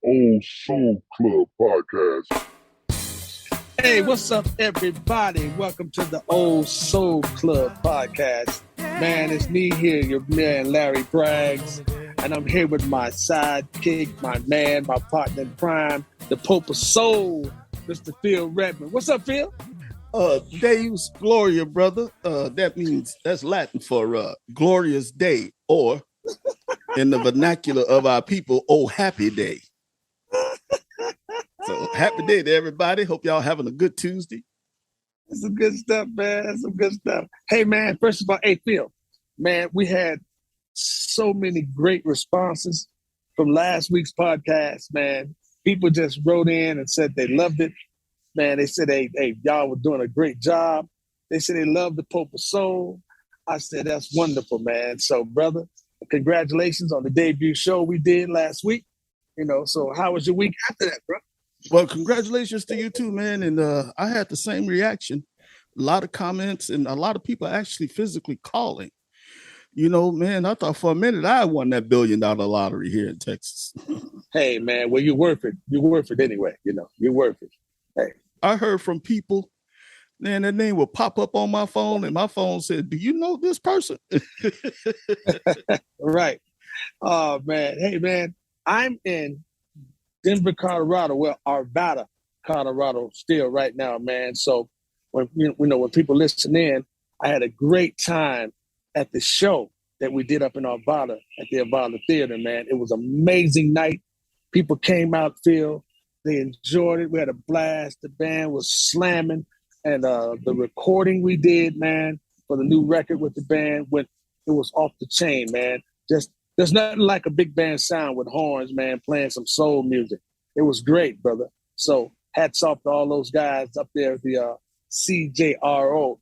Old Soul Club podcast. Hey, what's up, everybody? Welcome to the Old Soul Club podcast. Man, it's me here, your man Larry Braggs, and I'm here with my sidekick, my man, my partner in crime, the Pope of Soul, Mr. Phil Redmond. What's up, Phil? Deus Gloria, brother. That's Latin for glorious day, or in the vernacular of our people, oh happy day. So happy day to everybody. Hope y'all having a good Tuesday. That's some good stuff, man. That's some good stuff. Hey, man, first of all, hey, Phil, man, we had so many great responses from last week's podcast, man. People just wrote in and said they loved it. Man, they said, hey, y'all were doing a great job. They said they loved the Pope of Soul. I said, that's wonderful, man. So, brother, congratulations on the debut show we did last week. So how was your week after that, bro? Well, congratulations to you too, man. And I had the same reaction. A lot of comments and a lot of people actually physically calling. Man, I thought for a minute I won that $1 billion lottery here in Texas. Hey, man, well, you're worth it. You're worth it anyway. You're worth it. Hey. I heard from people, man, their name would pop up on my phone and my phone said, do you know this person? Right. Oh, man. Hey, man, I'm in Denver, Colorado, well, Arvada, Colorado still right now, man. So when people listen in, I had a great time at the show that we did up in Arvada at the Arvada Theater, man. It was an amazing night. People came out, Phil. They enjoyed it. We had a blast. The band was slamming. And the recording we did, man, for the new record with the band, it was off the chain, man. There's nothing like a big band sound with horns, man, playing some soul music. It was great, brother. So hats off to all those guys up there at the CJRO,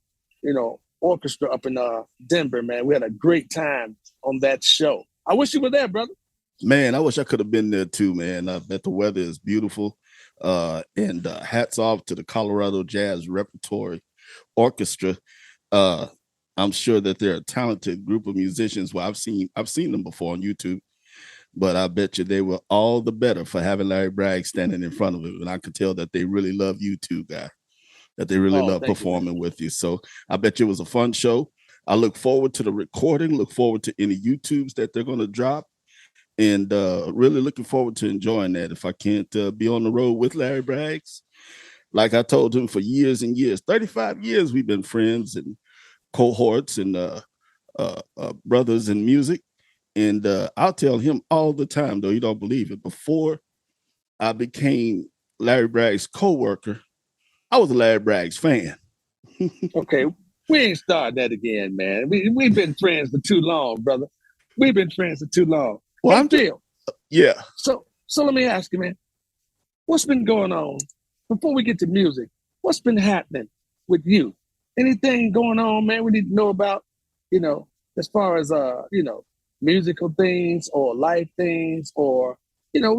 orchestra up in Denver, man. We had a great time on that show. I wish you were there, brother. Man, I wish I could have been there too, man. I bet the weather is beautiful. And hats off to the Colorado Jazz Repertory Orchestra. I'm sure that they're a talented group of musicians. Well, I've seen them before on YouTube, but I bet you they were all the better for having Larry Bragg standing in front of them. And I could tell that they really love you too, guy, that they really love performing with you. So I bet you it was a fun show. I look forward to the recording, look forward to any YouTubes that they're going to drop, and really looking forward to enjoying that. If I can't be on the road with Larry Braggs, like I told him for years and years, 35 years, we've been friends and cohorts and brothers in music. And I'll tell him all the time, though he don't believe it, before I became Larry Bragg's co-worker, I was a Larry Braggs fan. Okay, we ain't starting that again, man. We've been friends for too long, brother. We've been friends for too long. Well, I'm Phil. Yeah. So let me ask you, man, what's been going on before we get to music? What's been happening with you? Anything going on, man, we need to know about, as far as, musical things or life things or,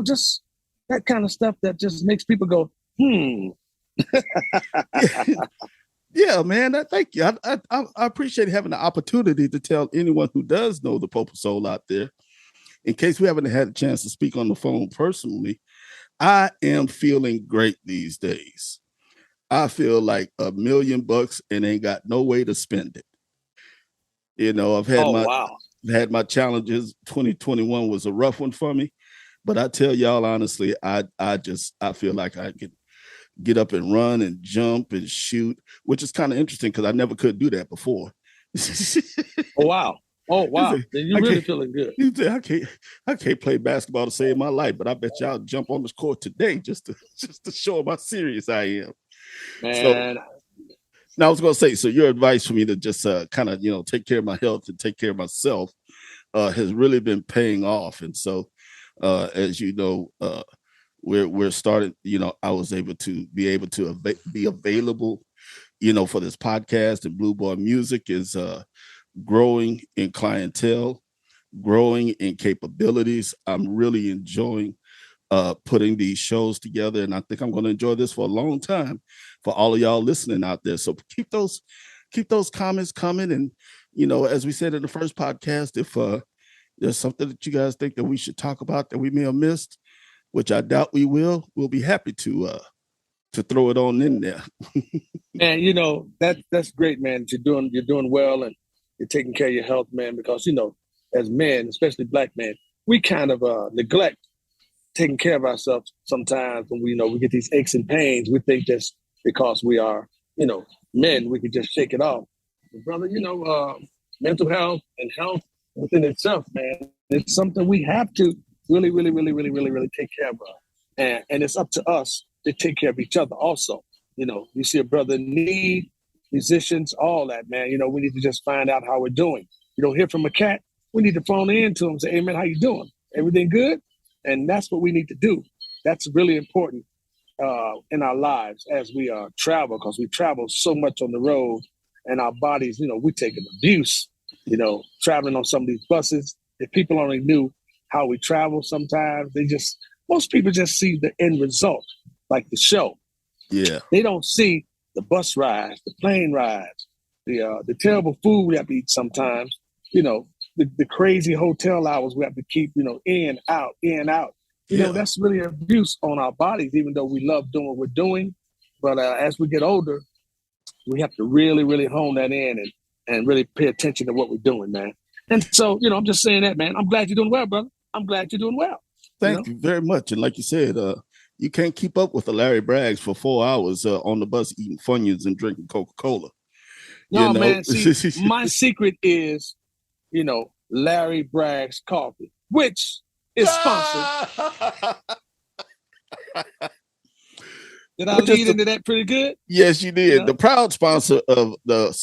just that kind of stuff that just makes people go, Yeah, man. Thank you. I appreciate having the opportunity to tell anyone who does know the Pope of Soul out there, in case we haven't had a chance to speak on the phone personally, I am feeling great these days. I feel like $1 million and ain't got no way to spend it. I've had my challenges. 2021 was a rough one for me, but I tell y'all honestly, I feel like I can get up and run and jump and shoot, which is kind of interesting because I never could do that before. Oh wow! Then you're really feeling good. You say I can't play basketball to save my life, but I bet y'all jump on this court today just to show how serious I am. Man. So, now I was gonna say, so your advice for me to just kind of take care of my health and take care of myself has really been paying off. And so, as you know, we're starting. I was able to be available, for this podcast, and Blue Boy Music is growing in clientele, growing in capabilities. I'm really enjoying putting these shows together, and I think I'm going to enjoy this for a long time for all of y'all listening out there. So keep those comments coming, and as we said in the first podcast, if there's something that you guys think that we should talk about that we may have missed, which I doubt we will, we'll be happy to throw it on in there. Man, that's great, man. You're doing well, and you're taking care of your health, man. Because as men, especially black men, we kind of neglect taking care of ourselves sometimes. When we get these aches and pains, we think that's because we are men. We can just shake it off, but brother. Mental health and health within itself, man, it's something we have to really, really, really, really, really, really take care of, and it's up to us to take care of each other also. You see a brother in need, musicians, all that, man. We need to just find out how we're doing. You don't hear from a cat, we need to phone in to him and say, hey, man, how you doing? Everything good? And that's what we need to do. That's really important in our lives as we travel, because we travel so much on the road, and our bodies, we take an abuse, traveling on some of these buses. If people only knew how we travel sometimes, most people just see the end result, like the show. Yeah. They don't see the bus rides, the plane rides, the terrible food we have to eat sometimes, the crazy hotel hours we have to keep, in, out, in, out. That's really abuse on our bodies, even though we love doing what we're doing. But as we get older, we have to really, really hone that in and really pay attention to what we're doing, man. And so, I'm just saying that, man. I'm glad you're doing well, brother. I'm glad you're doing well. Thank you very much. And like you said, you can't keep up with the Larry Braggs for 4 hours on the bus eating Funyuns and drinking Coca-Cola. No, man. See, my secret is, Larry Bragg's Coffee, which is sponsored. Did I lead into that pretty good? Yes, you did. The proud sponsor of the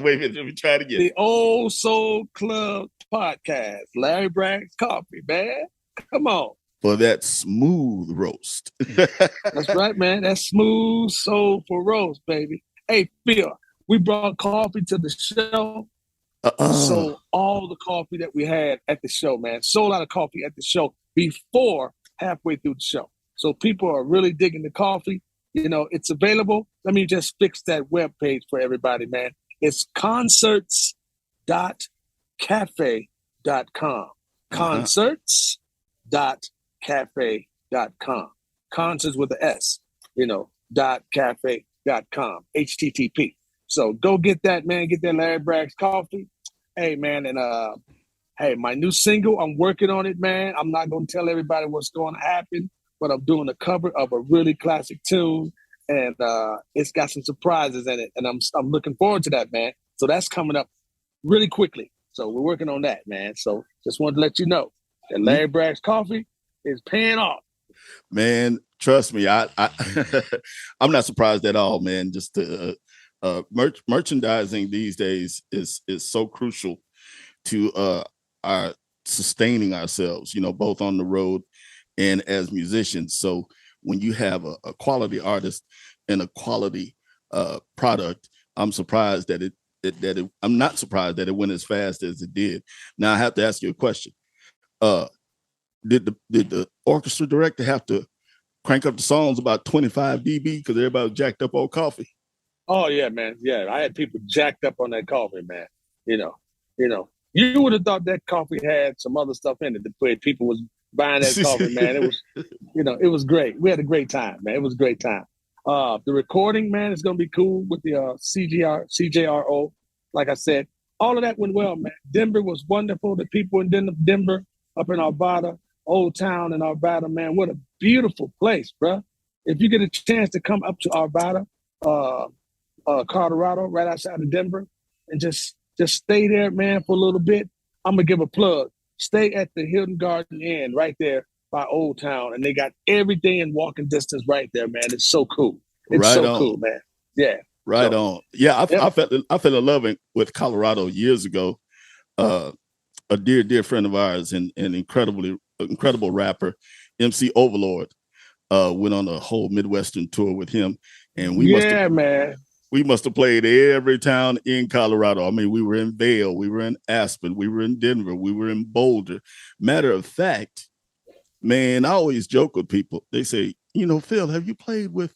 wait a minute, let me try it again. The Old Soul Club podcast, Larry Bragg's Coffee, man. Come on. For that smooth roast. That's right, man. That smooth soulful roast, baby. Hey, Phil, we brought coffee to the show. So all the coffee that we had at the show, man, sold out of coffee at the show before halfway through the show. So people are really digging the coffee. It's available. Let me just fix that webpage for everybody, man. It's concerts.cafe.com. Concerts.cafe.com. Concerts with an S, .cafe.com. HTTP. So go get that, man. Get that Larry Bragg's Coffee. Hey, man, and hey, my new single, I'm working on it, man. I'm not going to tell everybody what's going to happen, but I'm doing a cover of a really classic tune, and it's got some surprises in it, and I'm looking forward to that, man. So that's coming up really quickly. So we're working on that, man. So just wanted to let you know that Larry Bragg's Coffee is paying off. Man, trust me, I'm not surprised at all, man. Just merchandising these days is so crucial to our sustaining ourselves, both on the road and as musicians. So when you have a quality artist and a quality product, I'm surprised that I'm not surprised that it went as fast as it did. Now I have to ask you a question. Did the orchestra director have to crank up the songs about 25 dB because everybody was jacked up on coffee? Oh yeah, man. Yeah, I had people jacked up on that coffee, man. You would have thought that coffee had some other stuff in it. The way people was buying that coffee, man. It was, it was great. We had a great time, man. It was a great time. The recording, man, is gonna be cool with the CJRO. Like I said, all of that went well, man. Denver was wonderful. The people in Denver, up in Arvada, Old Town in Arvada, man. What a beautiful place, bro. If you get a chance to come up to Arvada, Colorado, right outside of Denver, and just stay there, man, for a little bit. I'm gonna give a plug. Stay at the Hilton Garden Inn right there by Old Town, and they got everything in walking distance right there, man. It's so cool. It's right so on. Cool, man. Yeah. Right on. Yeah, I fell in love with Colorado years ago. A dear friend of ours and incredible rapper, MC Overlord, went on a whole Midwestern tour with him, and we must have played every town in Colorado. I mean, we were in Vail, we were in Aspen, we were in Denver, we were in Boulder. Matter of fact, man, I always joke with people. They say, Phil, have you played with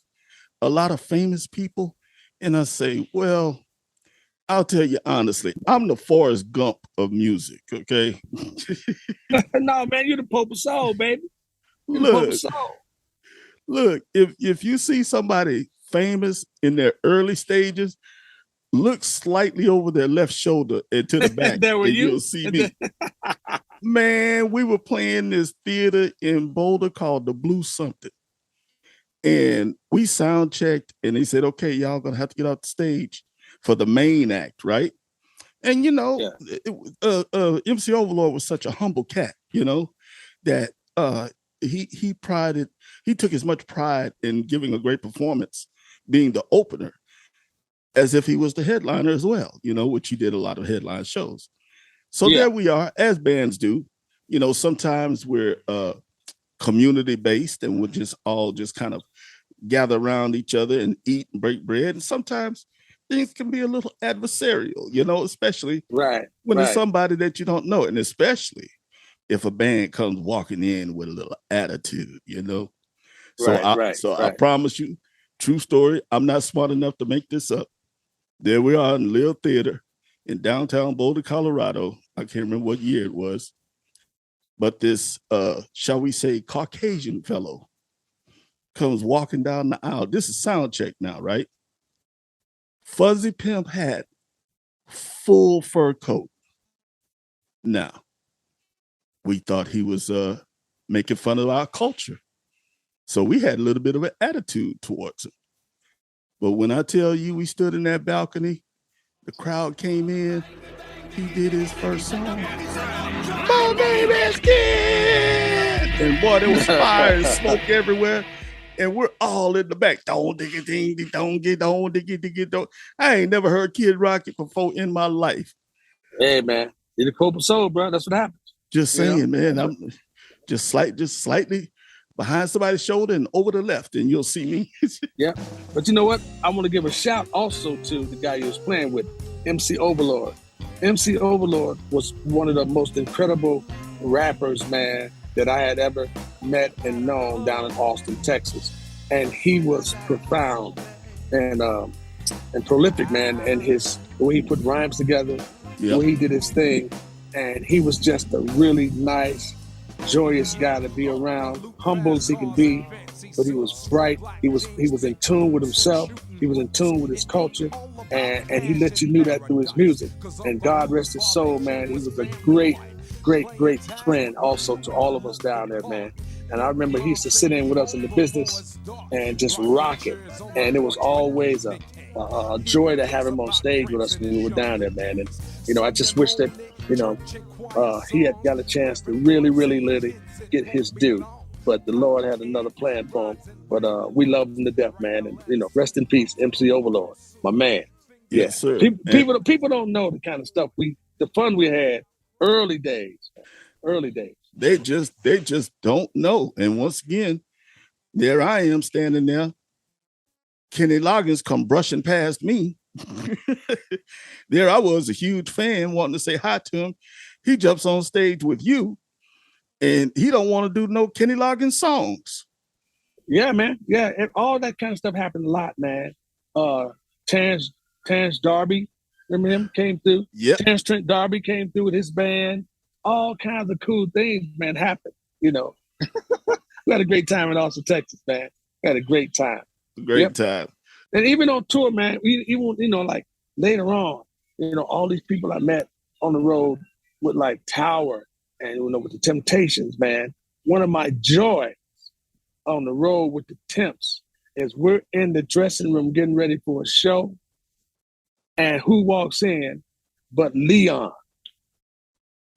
a lot of famous people? And I say, well, I'll tell you honestly, I'm the Forrest Gump of music, okay? No, man, you're the Pope of Soul, baby. Look, look, if you see somebody famous in their early stages, look slightly over their left shoulder and to the back, There were and you? you'll see me. Man, we were playing this theater in Boulder called the Blue Something. And we sound checked, and they said, okay, y'all gonna have to get off the stage for the main act, right? And you know, MC Overlord was such a humble cat, you know, that he took as much pride in giving a great performance, being the opener, as if he was the headliner as well, you know, which he did a lot of headline shows. So there we are, as bands do. You know, sometimes we're community based and we'll just all just kind of gather around each other and eat and break bread. And sometimes things can be a little adversarial, you know, especially when it's somebody that you don't know, and especially if a band comes walking in with a little attitude, you know. So I promise you, true story, I'm not smart enough to make this up. There we are in Lil Theater in downtown Boulder, Colorado. I can't remember what year it was. But this, shall we say, Caucasian fellow comes walking down the aisle. This is sound check now, right? Fuzzy pimp hat, full fur coat. Now, we thought he was making fun of our culture. So we had a little bit of an attitude towards him. But when I tell you we stood in that balcony, the crowd came in, he did his first song. My name is Kid! And boy, there was fire and smoke everywhere. And we're all in the back. Don't dig it, ding, don't get, don't dig it, dig it, don't. I ain't never heard Kid Rock it before in my life. Hey, man. You're the Copa Soul, bro. That's what happens. Just saying, man. I'm just slightly behind somebody's shoulder and over the left, and you'll see me. Yeah. But you know what? I want to give a shout also to the guy you was playing with, MC Overlord. MC Overlord was one of the most incredible rappers, man, that I had ever met and known down in Austin, Texas. And he was profound and prolific, man, and the way he put rhymes together, the way he did his thing. And he was just a really nice, joyous guy to be around, humble as he can be, but he was bright. He was in tune with himself. He was in tune with his culture, and he let you know that through his music. And God rest his soul, man. He was a great friend also to all of us down there, man. And I remember he used to sit in with us in the business and just rock it. And it was always a joy to have him on stage with us when we were down there, man. And, you know, I just wish that, you know, he had got a chance to really get his due. But the Lord had another plan for him. But we love him to death, man. And, you know, rest in peace, MC Overlord, my man. Yes, sir. People don't know the kind of stuff the fun we had early days. They just don't know. And once again, there I am standing there. Kenny Loggins come brushing past me. There I was, a huge fan, wanting to say hi to him. He jumps on stage with you, and he don't want to do no Kenny Loggins songs. Yeah, man. Yeah, and all that kind of stuff happened a lot, man. Terrence Darby, remember him? Came through. Yeah. Terrence Trent D'Arby came through with his band. All kinds of cool things, man, happened. You know, we had a great time in Austin, Texas, man. We had a great time. Great time. And even on tour, man, even, you know, like later on, you know, all these people I met on the road with like Tower and, you know, with the Temptations, man. One of my joys on the road with the Temps is we're in the dressing room getting ready for a show. And who walks in but Leon?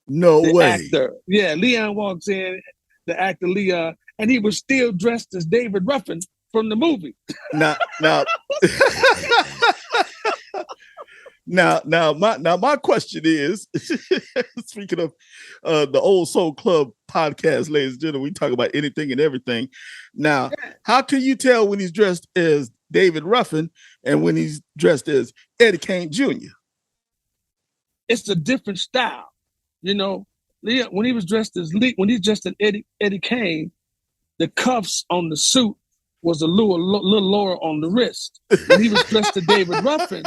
No the way. Actor. Yeah, Leon walks in, the actor Leon, and he was still dressed as David Ruffin from the movie. Now, my question is, speaking of the Old Soul Club podcast, ladies and gentlemen, we talk about anything and everything. Now, how can you tell when he's dressed as David Ruffin and when he's dressed as Eddie Kane Jr.? It's a different style. You know, Leon, when he was dressed as Eddie Kane, the cuffs on the suit was a little lower on the wrist. When he was dressed to David Ruffin,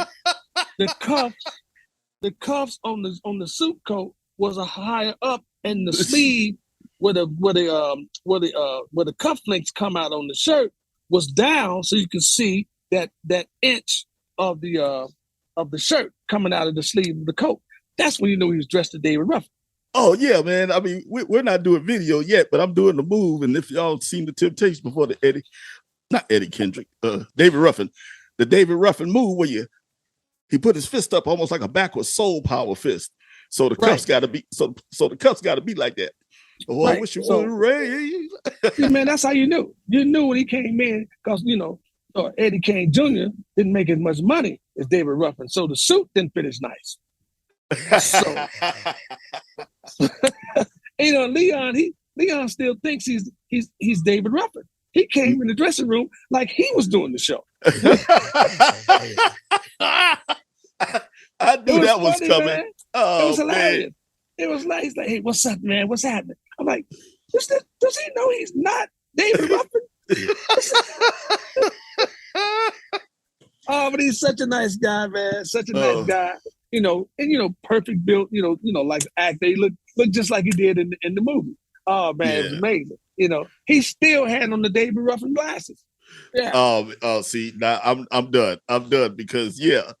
the cuffs on the suit coat was a higher up, and the sleeve where the cufflinks come out on the shirt was down, so you could see that inch of the shirt coming out of the sleeve of the coat. That's when you knew he was dressed to David Ruffin. Oh yeah, man. I mean, we're not doing video yet, but I'm doing the move. And if y'all seen the Temptations before, not Eddie Kendrick, David Ruffin, the David Ruffin move where he put his fist up almost like a backwards soul power fist. So the cuffs got to be so the cuffs got to be like that. Oh, I wish you would raise. Man, that's how you knew. You knew when he came in because Eddie Kane Jr. didn't make as much money as David Ruffin, so the suit didn't fit as nice. So, Leon still thinks he's David Ruffin. He came in the dressing room like he was doing the show. I knew that was coming. Man. Oh, it was hilarious. Man. It was like, he's like, hey, what's up, man? What's happening? I'm like, does he know he's not David Ruffin? Oh, but he's such a nice guy, man. Such a nice guy. Perfect built, like actor. He looked just like he did in the movie. Oh man, It was amazing. He still had on the David Ruffin glasses. Yeah. Oh, see, now I'm done. I'm done because if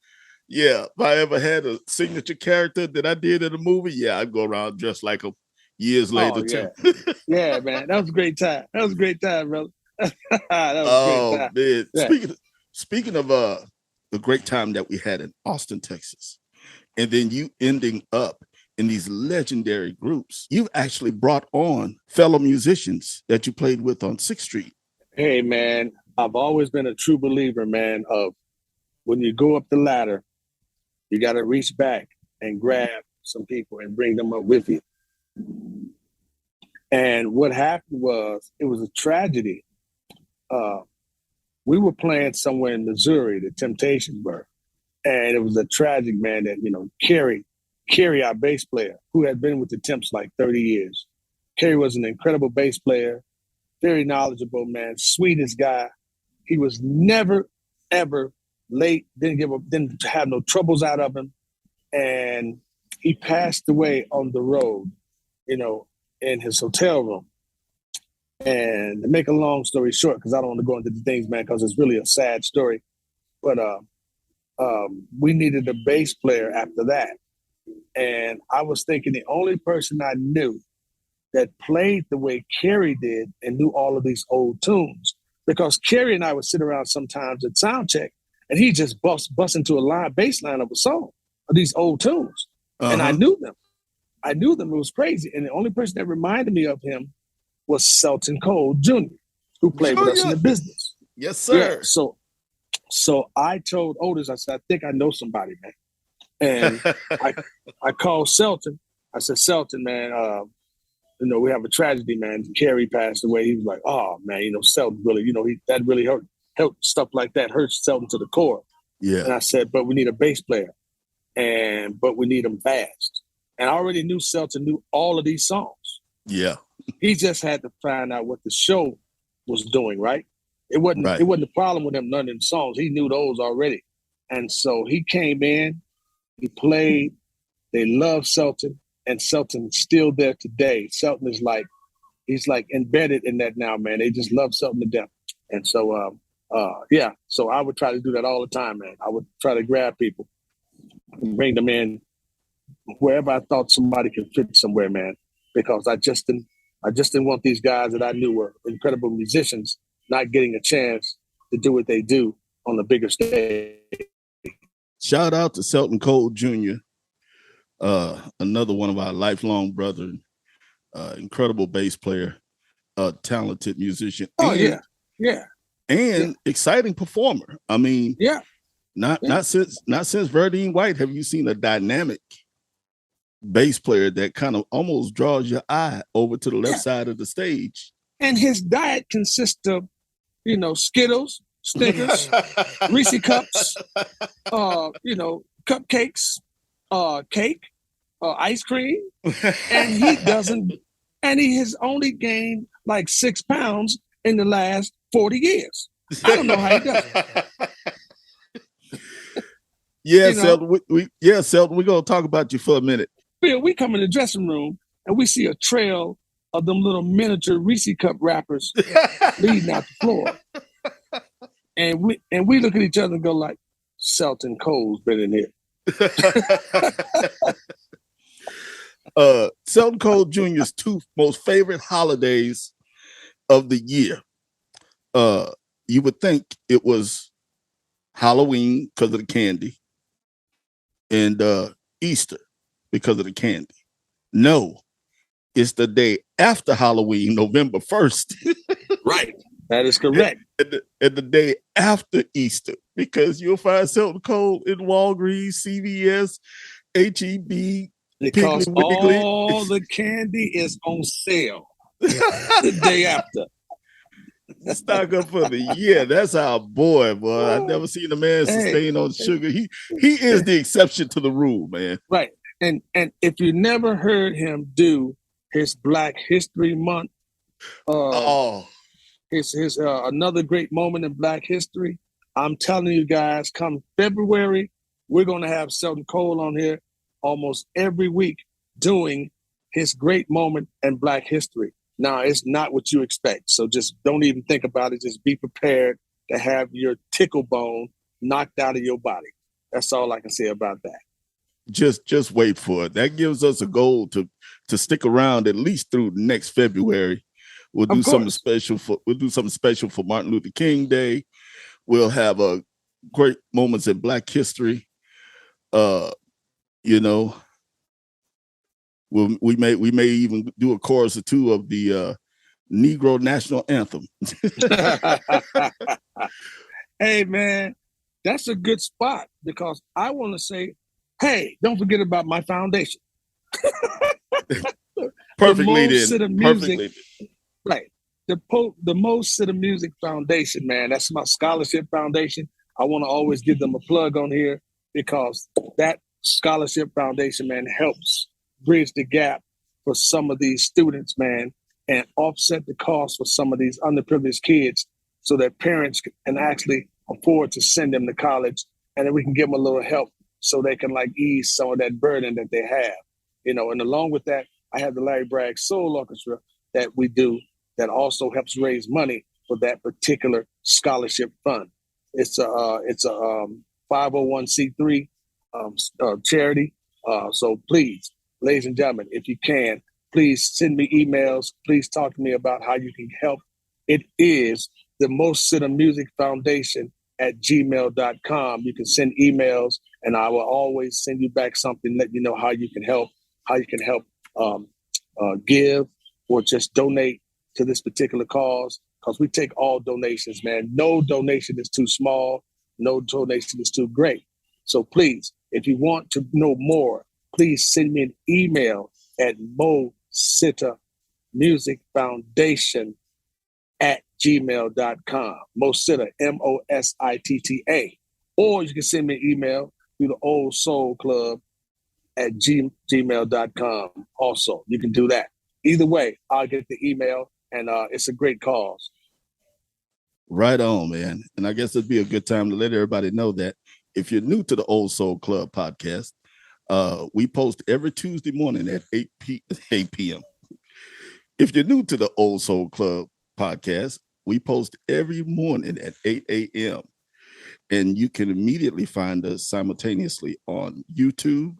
I ever had a signature character that I did in a movie, I'd go around dressed like him years later too. Yeah, man. That was a great time. That was a great time, brother. That was a great time. Man. Yeah. Speaking of the great time that we had in Austin, Texas, and then you ending up in these legendary groups, you've actually brought on fellow musicians that you played with on 6th Street. Hey, man, I've always been a true believer, man, of when you go up the ladder, you got to reach back and grab some people and bring them up with you. And what happened was, it was a tragedy. We were playing somewhere in Missouri, the Temptations were. And it was a tragic, man, that, Kerry, our bass player, who had been with the Temps like 30 years. Kerry was an incredible bass player, very knowledgeable, man, sweetest guy. He was never, ever late, didn't have no troubles out of him. And he passed away on the road, in his hotel room. And to make a long story short, because I don't want to go into the things, man, because it's really a sad story. But we needed a bass player after that. And I was thinking the only person I knew that played the way Kerry did and knew all of these old tunes, because Kerry and I would sit around sometimes at sound check and he just bust into a bass line of a song of these old tunes. Uh-huh. And I knew them. It was crazy. And the only person that reminded me of him was Selton Cole Jr., who played with us in the business. Yes, sir. Yeah, so I told Otis, I said, I think I know somebody, man. And I called Selton. I said, Selton, man, we have a tragedy, man. Kerry passed away. He was like, oh, man, Selton really, that really hurt stuff like that hurts Selton to the core. Yeah. And I said, but we need a bass player, but we need him fast. And I already knew Selton knew all of these songs. Yeah. He just had to find out what the show was doing, right? It wasn't a problem with him learning songs. He knew those already. And so he came in, he played, they loved Selton, and Selton's still there today. Selton is he's embedded in that now, man. They just love Selton to death. And so, so I would try to do that all the time, man. I would try to grab people and bring them in wherever I thought somebody could fit somewhere, man, because I just didn't want these guys that I knew were incredible musicians not getting a chance to do what they do on the bigger stage. Shout out to Selton Cole Jr., another one of our lifelong brothers, incredible bass player, talented musician. And exciting performer. I mean, not since Verdine White have you seen a dynamic bass player that kind of almost draws your eye over to the left side of the stage. And his diet consists of, Skittles, Snickers, Reese Cups, cupcakes, cake, ice cream, and he has only gained like 6 pounds in the last 40 years. I don't know how he does it. Selton, we're gonna talk about you for a minute. Bill, we come in the dressing room and we see a trail of them little miniature Reese cup wrappers leading out the floor. And we look at each other and go like, Selton Cole's been in here. Selton Cole Jr.'s two most favorite holidays of the year. You would think it was Halloween because of the candy and Easter because of the candy. No, it's the day after Halloween, November 1st. Right. That is correct. And the day after Easter, because you'll find Selton Cole in Walgreens, CVS, HEB. Because Piggly Wiggly. all the candy is on sale the day after. Stock up for the year. That's our boy. I've never seen a man sustain on sugar. He is the exception to the rule, man. Right. And if you never heard him do his Black History Month, his another great moment in Black history, I'm telling you guys, come February, we're going to have Selton Cole on here almost every week doing his great moment in Black history. Now, it's not what you expect, so just don't even think about it. Just be prepared to have your tickle bone knocked out of your body. That's all I can say about that. Just wait for it. That gives us a goal to stick around at least through next February. We'll do something special for Martin Luther King Day. We'll have a great moments in Black history. You know, we may even do a chorus or two of the Negro National Anthem. Hey man, that's a good spot because I want to say, hey, don't forget about my foundation. Perfectly then. Right. The Mo Sitta Music Foundation, man. That's my scholarship foundation. I want to always give them a plug on here because that scholarship foundation, man, helps bridge the gap for some of these students, man, and offset the cost for some of these underprivileged kids so that parents can actually afford to send them to college, and then we can give them a little help so they can like ease some of that burden that they have, you know. And along with that, I have the Larry Bragg Soul Orchestra that we do that also helps raise money for that particular scholarship fund. It's a 501c3 charity. So please, ladies and gentlemen, if you can, please send me emails. Please talk to me about how you can help. It is the Mo Sitta Music Foundation at gmail.com. You can send emails and I will always send you back something, let you know how you can help, give or just donate to this particular cause, because we take all donations, man. No donation is too small. No donation is too great. So please, if you want to know more, please send me an email at Mo Sitta Music Foundation at gmail.com. Mo Sitta, MOSITTA. Or you can send me an email through the Old Soul Club at gmail.com. Also, you can do that. Either way, I'll get the email, and it's a great cause. Right on, man. And I guess it'd be a good time to let everybody know that if you're new to the Old Soul Club podcast, we post every Tuesday morning at 8 p.m. If you're new to the Old Soul Club podcast, we post every morning at 8 a.m. And you can immediately find us simultaneously on YouTube,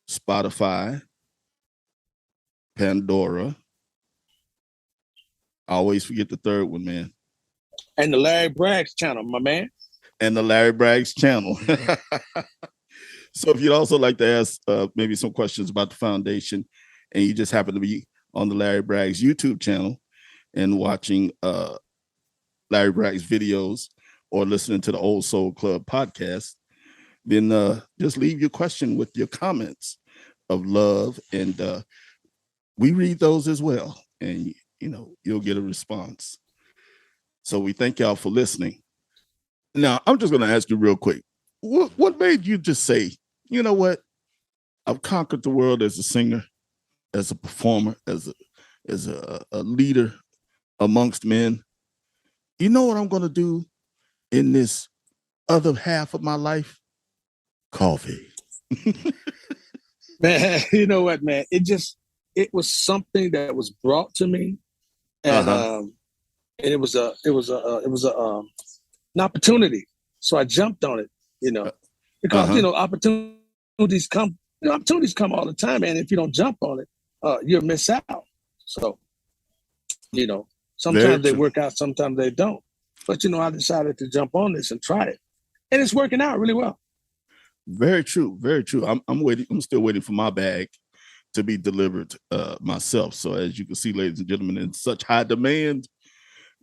Spotify, Pandora. I always forget the third one, man. And the Larry Bragg's channel, my man. And the Larry Bragg's channel. So if you'd also like to ask maybe some questions about the foundation and you just happen to be on the Larry Bragg's YouTube channel and watching Larry Bragg's videos or listening to the Old Soul Club podcast, then just leave your question with your comments of love, and we read those as well, and you'll get a response. So we thank y'all for listening. Now, I'm just going to ask you real quick, what made you just say, you know what, I've conquered the world as a singer, as a performer, as a leader amongst men. You know what I'm going to do in this other half of my life? Coffee. Man, you know what, man? It just, it was something that was brought to me, and it was an opportunity. So I jumped on it, because opportunities come. Opportunities come all the time, and if you don't jump on it, you'll miss out. So, sometimes they work out, sometimes they don't. But I decided to jump on this and try it, and it's working out really well. Very true, very true. I'm waiting. I'm still waiting for my bag to be delivered myself. So as you can see, ladies and gentlemen, in such high demand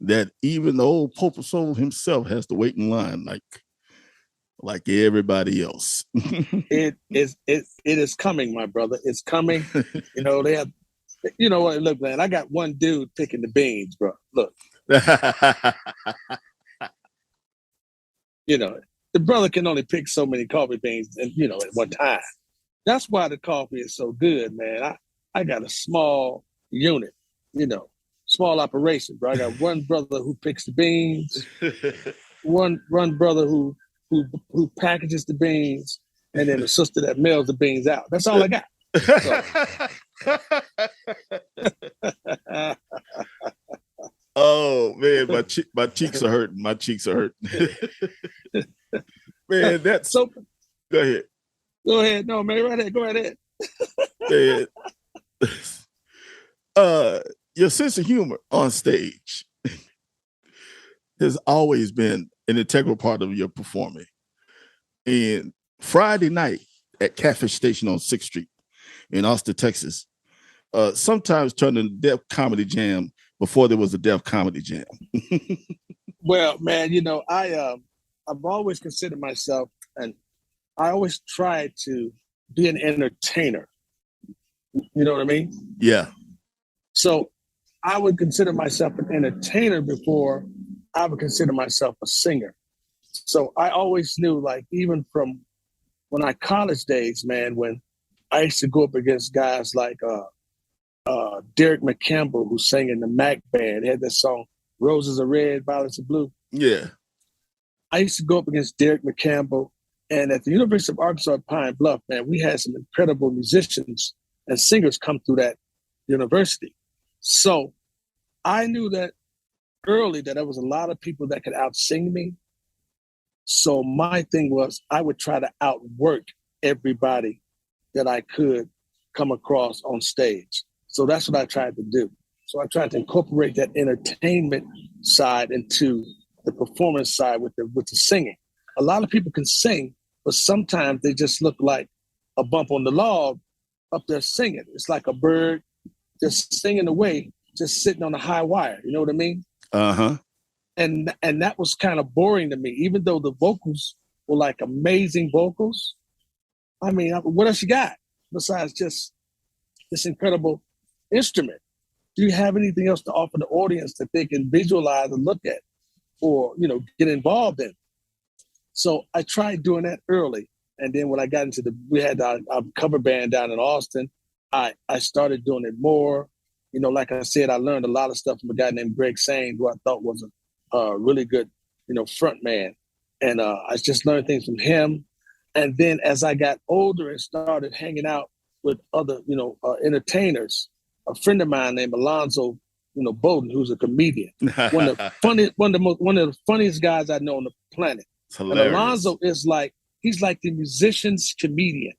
that even the old Pope of Soul himself has to wait in line like everybody else. It is coming, my brother. It's coming. They have. You know what? Look, man, I got one dude picking the beans, bro. Look. The brother can only pick so many coffee beans, and at one time. That's why the coffee is so good, man. I got a small unit, small operation, bro. I got one brother who picks the beans, one brother who packages the beans, and then a sister that mails the beans out. That's all I got. Oh man, my cheeks are hurting. My cheeks are hurting. Man, that's so. Go ahead. Go ahead. No, man, right ahead. Go ahead. Man, your sense of humor on stage has always been an integral part of your performing. And Friday night at Catfish Station on 6th Street in Austin, Texas, sometimes turned into Def Comedy Jam before there was a Def Comedy Jam. Well, man, I've always considered myself, and I always tried to be an entertainer. You know what I mean? Yeah. So I would consider myself an entertainer before I would consider myself a singer. So I always knew, like, even from when I college days, man, when I used to go up against guys like Derek McCampbell, who sang in the Mac Band. He had that song, Roses Are Red, Violets Are Blue. Yeah. I used to go up against Derek McCampbell. And at the University of Arkansas at Pine Bluff, man, we had some incredible musicians and singers come through that university. So I knew that early that there was a lot of people that could out-sing me. So my thing was I would try to outwork everybody that I could come across on stage. So that's what I tried to do. So I tried to incorporate that entertainment side into the performance side with the singing. A lot of people can sing, but sometimes they just look like a bump on the log up there singing. It's like a bird just singing away, just sitting on a high wire. You know what I mean? Uh-huh. And that was kind of boring to me, even though the vocals were like amazing vocals. I mean, what else you got besides just this incredible instrument? Do you have anything else to offer the audience that they can visualize and look at or, get involved in? So I tried doing that early. And then when I got we had our cover band down in Austin, I started doing it more. Like I said, I learned a lot of stuff from a guy named Greg Sane, who I thought was a really good, front man. And I just learned things from him. And then as I got older and started hanging out with other, entertainers, a friend of mine named Alonzo, Bowden, who's a comedian, one of the funniest guys I know on the planet. And Alonzo is he's like the musician's comedian.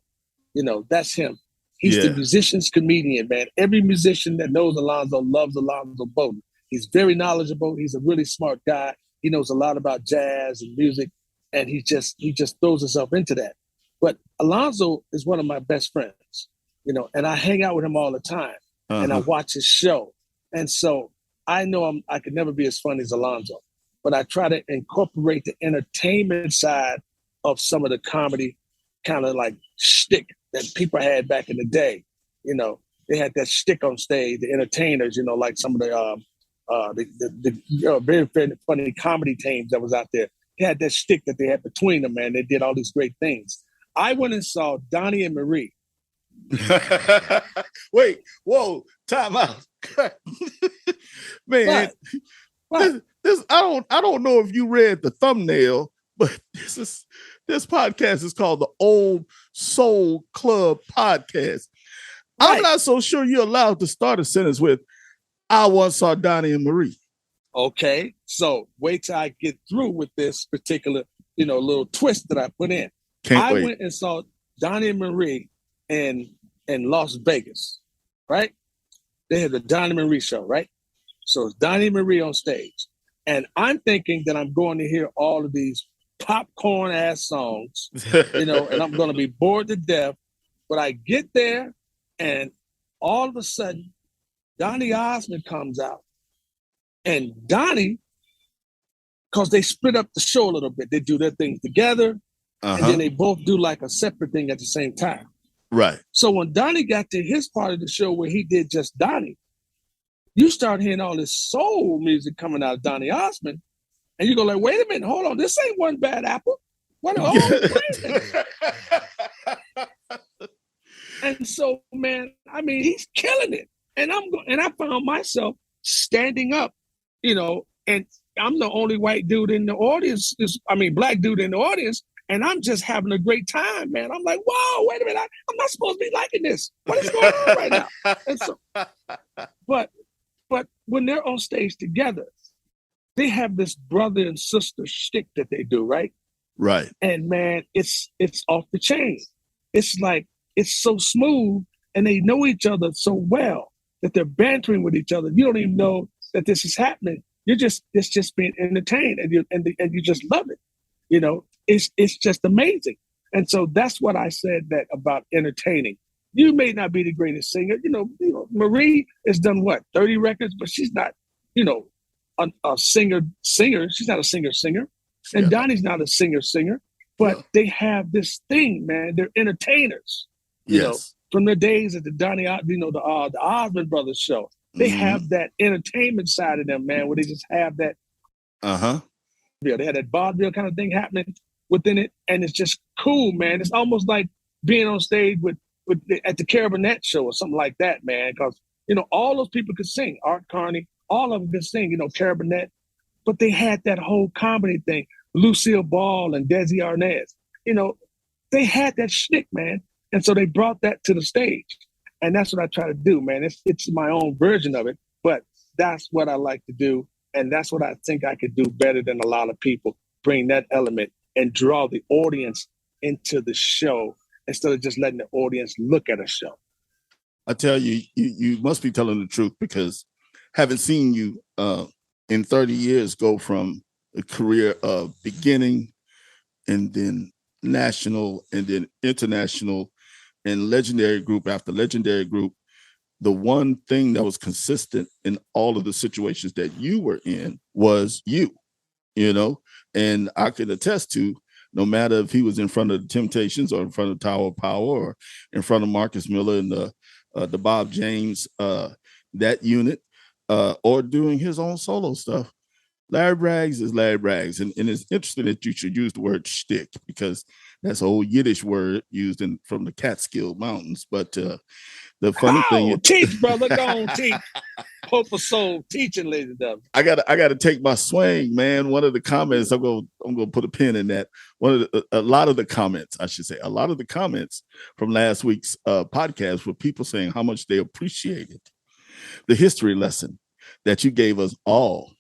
That's him. He's the musician's comedian, man. Every musician that knows Alonzo loves Alonzo Bowden. He's very knowledgeable. He's a really smart guy. He knows a lot about jazz and music, and he just throws himself into that. But Alonzo is one of my best friends, and I hang out with him all the time, and I watch his show. And so I know I could never be as funny as Alonzo, but I try to incorporate the entertainment side of some of the comedy kind of like shtick that people had back in the day. They had that shtick on stage, the entertainers, like some of the very, very funny comedy teams that was out there. They had that shtick that they had between them, man. They did all these great things. I went and saw Donnie and Marie. Wait, whoa, time out. Man, what? This I don't know if you read the thumbnail, but this podcast is called the Old Soul Club Podcast. I'm Right. not so sure you're allowed to start a sentence with, I once saw Donnie and Marie. Okay, so wait till I get through with this particular, little twist that I put in. Can't I wait. went and saw Donnie and Marie in Las Vegas, right? They had the Donnie and Marie show, right? So it's Donnie and Marie on stage. And I'm thinking that I'm going to hear all of these popcorn ass songs, and I'm going to be bored to death. But I get there and all of a sudden, Donny Osmond comes out. And Donnie, because they split up the show a little bit, they do their things together, and then they both do like a separate thing at the same time. Right. So when Donnie got to his part of the show where he did just Donnie, you start hearing all this soul music coming out of Donny Osmond, and you go like, wait a minute, hold on, this ain't One Bad Apple. Wait a minute. And so, man, I mean, he's killing it. And I found myself standing up, and I'm the only white dude in the audience. Black dude in the audience, and I'm just having a great time, man. I'm like, whoa, wait a minute, I'm not supposed to be liking this. What is going on right now? And so, but when they're on stage together, they have this brother and sister shtick that they do, right? Right. And man, it's off the chain. It's like, it's so smooth, and they know each other so well that they're bantering with each other. You don't even know that this is happening. It's just being entertained, and you just love it. It's just amazing. And so that's what I said that about entertaining. You may not be the greatest singer. Marie has done 30 records, but she's not, a singer. She's not a singer. And Donnie's not a singer. But they have this thing, man. They're entertainers. Yes. From the days at the the Osmond Brothers show, they have that entertainment side of them, man, where they just have that. They had that vaudeville kind of thing happening within it, and it's just cool, man. It's almost like being on stage at the Carabinette show or something like that, man. Because all those people could sing. Art Carney, all of them could sing. Carabinette, but they had that whole comedy thing. Lucille Ball and Desi Arnaz, they had that shtick, man. And so they brought that to the stage. And that's what I try to do, man. It's my own version of it, but that's what I like to do. And that's what I think I could do better than a lot of people, bring that element and draw the audience into the show instead of just letting the audience look at a show. I tell you, you must be telling the truth, because having seen you in 30 years go from a career of beginning and then national and then international and legendary group after legendary group, the one thing that was consistent in all of the situations that you were in was you, and I could attest to, no matter if he was in front of the Temptations or in front of Tower of Power or in front of Marcus Miller and the Bob James, that unit, or doing his own solo stuff, Larry Braggs is Larry Braggs. And it's interesting that you should use the word shtick, because that's an old Yiddish word used from the Catskill Mountains. But the funny thing is, teach, brother, go on, teach. Pope of Soul teaching, ladies and gentlemen. I gotta take my swing, man. One of the comments, I'm gonna put a pin in that. A lot of the comments from last week's podcast were people saying how much they appreciated the history lesson that you gave us all.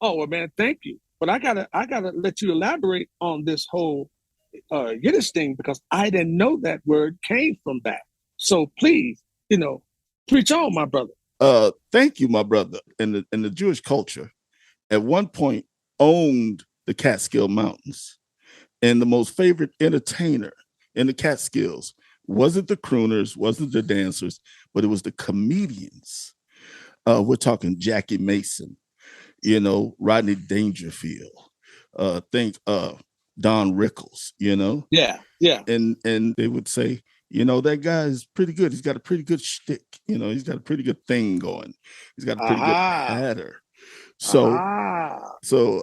Oh, well, man, thank you. But I gotta let you elaborate on this whole Yiddish thing, because I didn't know that word came from that. So please, preach on, my brother. Thank you, my brother. And the Jewish culture at one point owned the Catskill Mountains, and the most favorite entertainer in the Catskills wasn't the crooners, wasn't the dancers, but it was the comedians. We're talking Jackie Mason, Rodney Dangerfield, think Don Rickles, Yeah. And they would say, that guy is pretty good. He's got a pretty good shtick. He's got a pretty good thing going. He's got a pretty good patter. So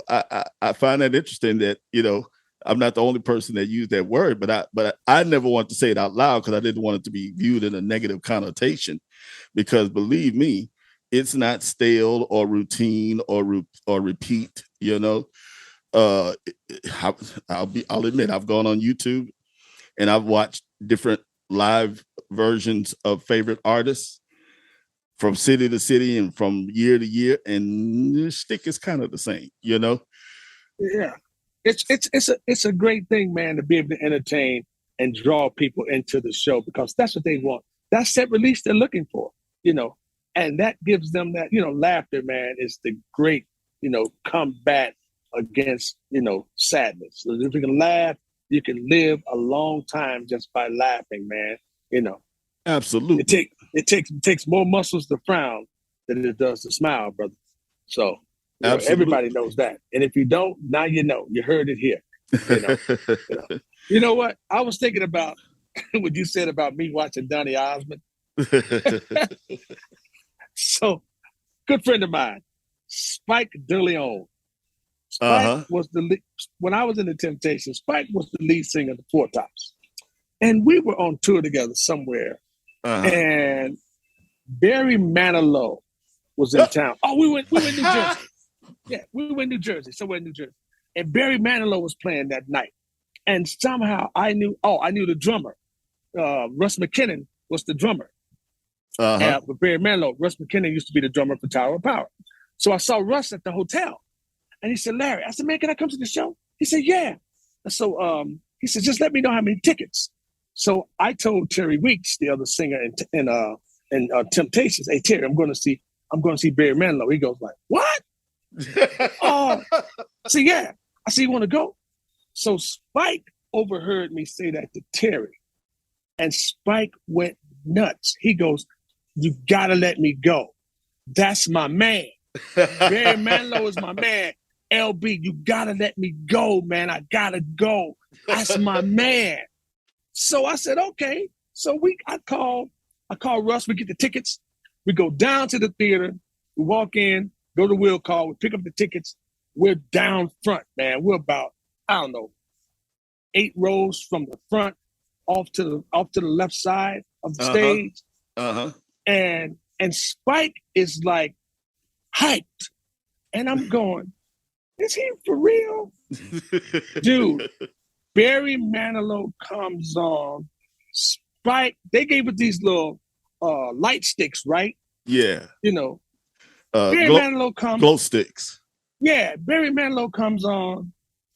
I find that interesting that, I'm not the only person that used that word, but I never want to say it out loud, because I didn't want it to be viewed in a negative connotation, because believe me, it's not stale or routine or repeat, I'll admit, I've gone on YouTube and I've watched different live versions of favorite artists from city to city and from year to year, and the stick is kind of the same, you know. Yeah, it's a great thing, man, to be able to entertain and draw people into the show because that's what they want. That's that release they're looking for, you know, and that gives them that, you know, laughter, man, is the great, you know, combat against, you know, sadness. So if you can laugh, you can live a long time just by laughing, man. You know, Absolutely. it takes more muscles to frown than it does to smile, brother. So you know, everybody knows that. And if you don't, now you know. You heard it here. You know what? I was thinking about what you said about me watching Donny Osmond. So, good friend of mine, Spike DeLeon. Spike was when I was in the Temptations, Spike was the lead singer of the Four Tops. And we were on tour together somewhere. And Barry Manilow was in town. Oh, we went New Jersey. Yeah, we went New Jersey, somewhere in New Jersey. And Barry Manilow was playing that night. And somehow I knew the drummer. Russ McKinnon was the drummer. With Barry Manilow, Russ McKinnon used to be the drummer for Tower of Power. So I saw Russ at the hotel. And he said, Larry, I said, man, can I come to the show? He said, yeah. So he said, just let me know how many tickets. So I told Terry Weeks, the other singer in Temptations, hey, Terry, I'm going to see Barry Manilow. He goes like, what? I said, yeah. I said, you want to go? So Spike overheard me say that to Terry. And Spike went nuts. He goes, you got to let me go. That's my man. Barry Manilow is my man. LB, you got to let me go, man. I got to go. That's my man. So I said, okay. So I call Russ. We get the tickets. We go down to the theater. We walk in, go to will call. We pick up the tickets. We're down front, man. We're about, 8 rows from the front off to the left side of the stage. And Spike is like hyped. And I'm going, is he for real? Dude, Barry Manilow comes on. Spike, they gave us these little light sticks, right? Yeah. You know, Barry Manilow comes. Glow sticks. Yeah, Barry Manilow comes on.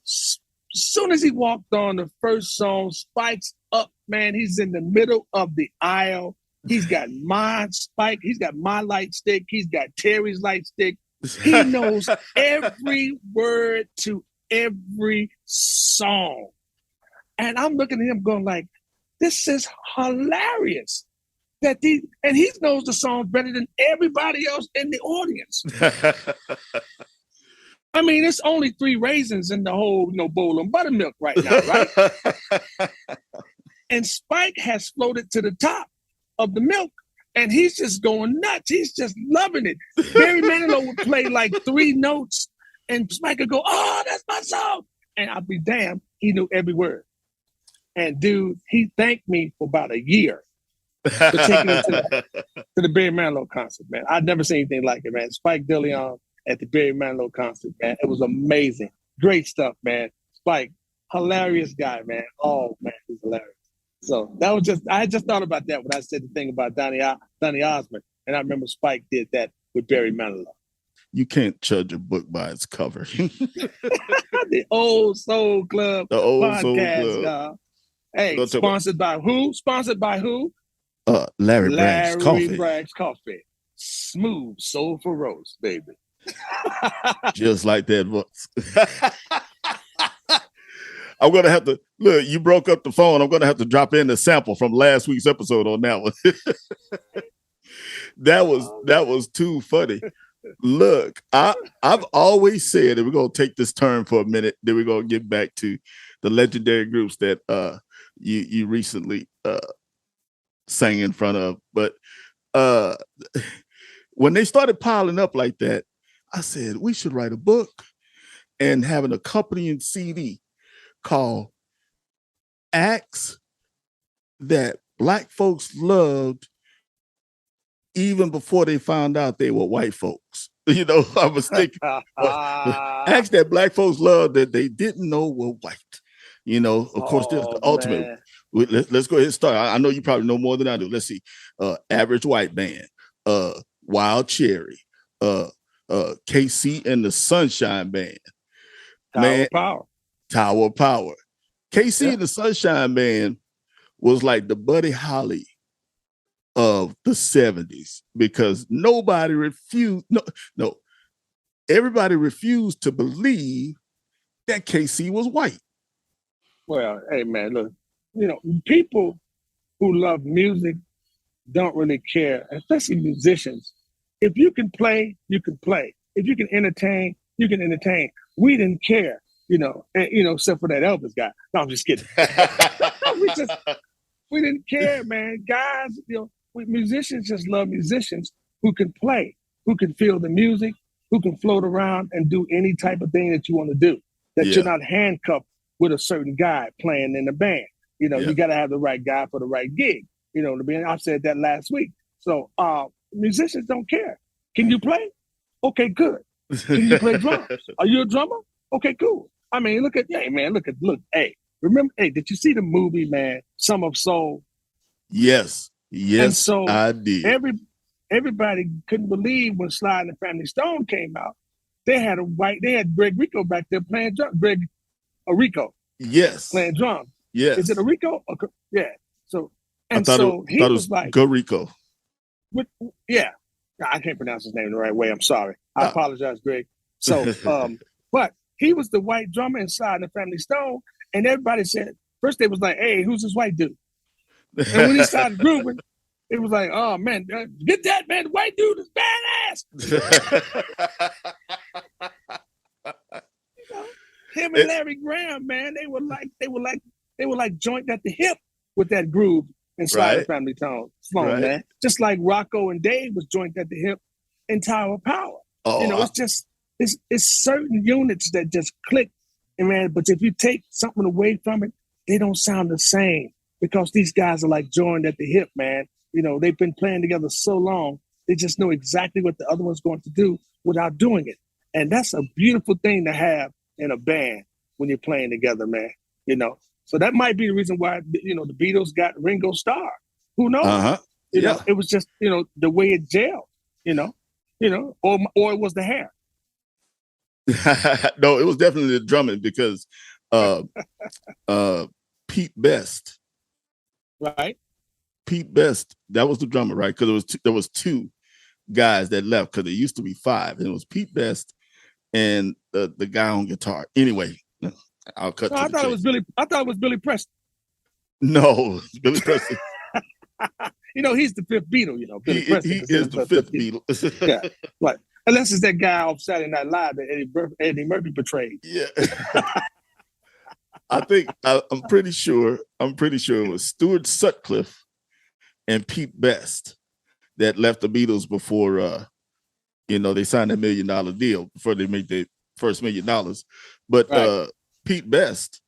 As soon as he walked on the first song, Spike's up, man. He's in the middle of the aisle. He's got my Spike. He's got my light stick. He's got Terry's light stick. He knows every word to every song. And I'm looking at him going like, this is hilarious. And he knows the songs better than everybody else in the audience. I mean, it's only 3 raisins in the whole bowl of buttermilk right now, right? And Spike has floated to the top of the milk. And he's just going nuts. He's just loving it. Barry Manilow would play like 3 notes, and Spike would go, "Oh, that's my song!" And I'd be damned, he knew every word. And dude, he thanked me for about a year for taking him to the Barry Manilow concert, man. I'd never seen anything like it, man. Spike DeLeon at the Barry Manilow concert, man. It was amazing. Great stuff, man. Spike, hilarious guy, man. Oh, man, he's hilarious. So that was I had just thought about that when I said the thing about Donny Osmond. And I remember Spike did that with Barry Manilow. You can't judge a book by its cover. The Old Soul Club podcast, y'all. Hey, sponsored by who? Sponsored by who? Larry Bragg's Coffee. Larry Bragg's Coffee. Smooth, soulful roast, baby. Just like that voice. I'm going to have to, look, you broke up the phone. I'm going to have to drop in the sample from last week's episode on that one. That was too funny. Look, I've always said that we're going to take this turn for a minute, then we're going to get back to the legendary groups that you recently sang in front of. But when they started piling up like that, I said, we should write a book and have an accompanying CD called Acts That Black Folks Loved Even Before They Found Out They Were White Folks. You know, I was thinking acts that Black folks loved that they didn't know were white. You know, of course, there's the ultimate. Let's go ahead and start. I know you probably know more than I do. Let's see. Average White Band, Wild Cherry, KC and the Sunshine Band. Tower of Power. Tower of Power. KC Yeah. and the Sunshine Band was like the Buddy Holly of the 70s because nobody refused. No, everybody refused to believe that KC was white. Well, hey man, look, people who love music don't really care, especially musicians. If you can play, you can play. If you can entertain, you can entertain. We didn't care, except for that Elvis guy. No, I'm just kidding. we didn't care, man. Guys, musicians just love musicians who can play, who can feel the music, who can float around and do any type of thing that you want to do. That you're not handcuffed with a certain guy playing in the band. You got to have the right guy for the right gig. I said that last week. So musicians don't care. Can you play? Okay, good. Can you play drums? Are you a drummer? Okay, cool. I mean, look. Hey, remember? Hey, did you see the movie, man? Sum of Soul. Yes, and so I did. Everybody couldn't believe when Sly and the Family Stone came out. They had Greg Rico back there playing drums. Greg Rico. Yes. Playing drums. Yes. Is it a Rico? Yeah. So I thought it was like Go Rico. Yeah. I can't pronounce his name the right way. I'm sorry. I apologize, Greg. So, but he was the white drummer inside the Family Stone, and everybody said first they was like, "Hey, who's this white dude?" And when he started grooving, it was like, "Oh man, get that man! The white dude is badass." Him and Larry Graham, man, they were like joint at the hip with that groove inside the Family Stone, man. Just like Rocco and Dave was joint at the hip in Tower of Power. It's just it's certain units that just click, and man. But if you take something away from it, they don't sound the same because these guys are like joined at the hip, man. They've been playing together so long, they just know exactly what the other one's going to do without doing it, and that's a beautiful thing to have in a band when you're playing together, man. So that might be the reason why the Beatles got Ringo Starr. Who knows? It was just the way it gelled. Or it was the hair. No, it was definitely the drumming because Pete Best, right? Pete Best, that was the drummer, right? Because there was two guys that left because there used to be five, and it was Pete Best and the guy on guitar. Anyway, I'll cut. I thought it was Billy Preston. No, Billy Preston. He's the fifth Beatle. Billy Preston he is the fifth Beatle. Yeah, right. Unless it's that guy off Saturday Night Live that Eddie Murphy portrayed. Yeah. I'm pretty sure it was Stuart Sutcliffe and Pete Best that left the Beatles before they signed that $1 million deal before they made their first $1 million. But Pete Best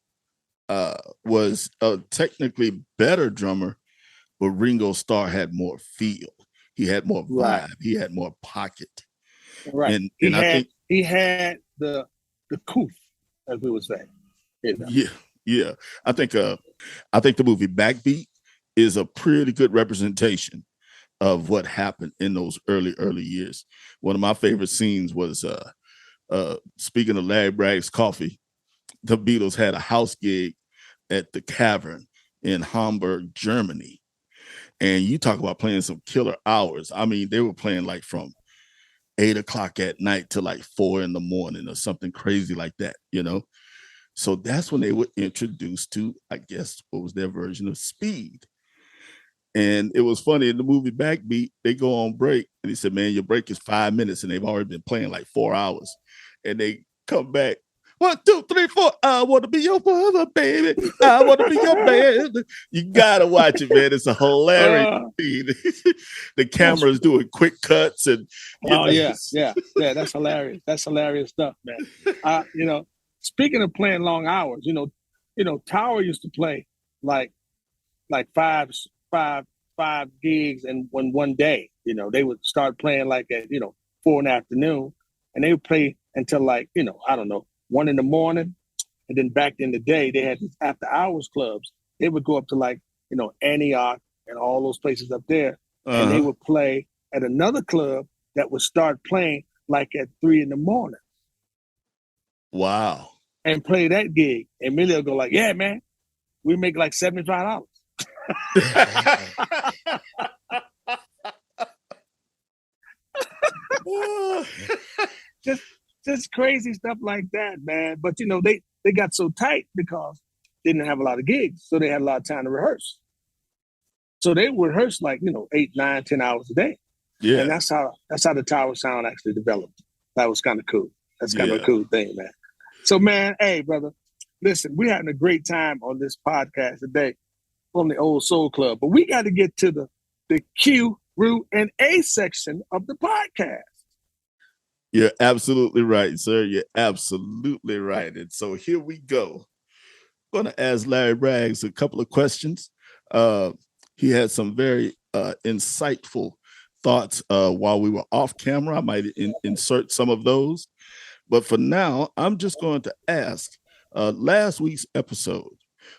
was a technically better drummer, but Ringo Starr had more feel. He had more vibe. Right. He had more pocket. Right. And he had the coof, as we would say. Yeah. I think the movie Backbeat is a pretty good representation of what happened in those early years. One of my favorite scenes was speaking of Larry Bragg's Coffee, the Beatles had a house gig at the Cavern in Hamburg, Germany. And you talk about playing some killer hours. I mean, they were playing like from 8:00 at night to like 4 a.m. or something crazy like that, So that's when they were introduced to, I guess, what was their version of speed. And it was funny in the movie Backbeat, they go on break and he said, man, your break is 5 minutes and they've already been playing like 4 hours. And they come back. 1, 2, 3, 4. I want to be your father, baby. I want to be your man. You gotta watch it, man. It's a hilarious scene. The camera's doing quick cuts and yeah. That's hilarious. That's hilarious stuff, man. Speaking of playing long hours, Tower used to play like five gigs in one day. They would start playing like at 4 in the afternoon, and they would play until like I don't know, 1 in the morning, and then back in the day they had these after hours clubs they would go up to like, Antioch and all those places up there, and they would play at another club that would start playing like at 3 a.m. Wow. and play that gig. And Millie will go like, yeah, man, we make like $75. just crazy stuff like that, man. But they got so tight because they didn't have a lot of gigs, so they had a lot of time to rehearse. So they would rehearse like 8, 9, 10 hours a day. Yeah, and that's how the Tower Sound actually developed. That was kind of cool. That's kind of a cool thing, man. So, man, hey, brother, listen, we're having a great time on this podcast today from the Old Soul Club, but we got to get to the Q, Ru, and A section of the podcast. You're absolutely right, sir. You're absolutely right. And so here we go. I'm going to ask Larry Braggs a couple of questions. He had some very insightful thoughts while we were off camera. I might insert some of those. But for now, I'm just going to ask, last week's episode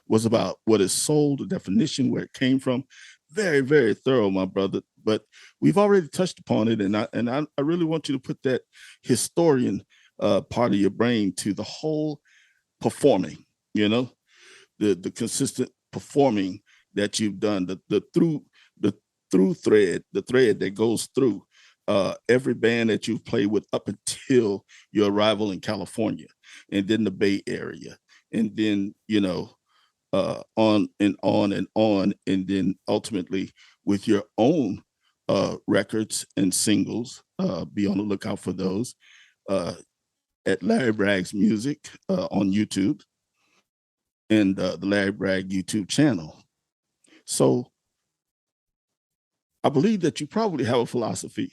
was about what is soul, the definition, where it came from. Very, very thorough, my brother. But we've already touched upon it. And I really want you to put that historian part of your brain to the whole performing, the consistent performing that you've done, the through thread, the thread that goes through every band that you've played with up until your arrival in California, and then the Bay Area, and then on and on and on, and then ultimately with your own records and singles. Be on the lookout for those at Larry Braggs Music on YouTube and the Larry Bragg YouTube channel. So I believe that you probably have a philosophy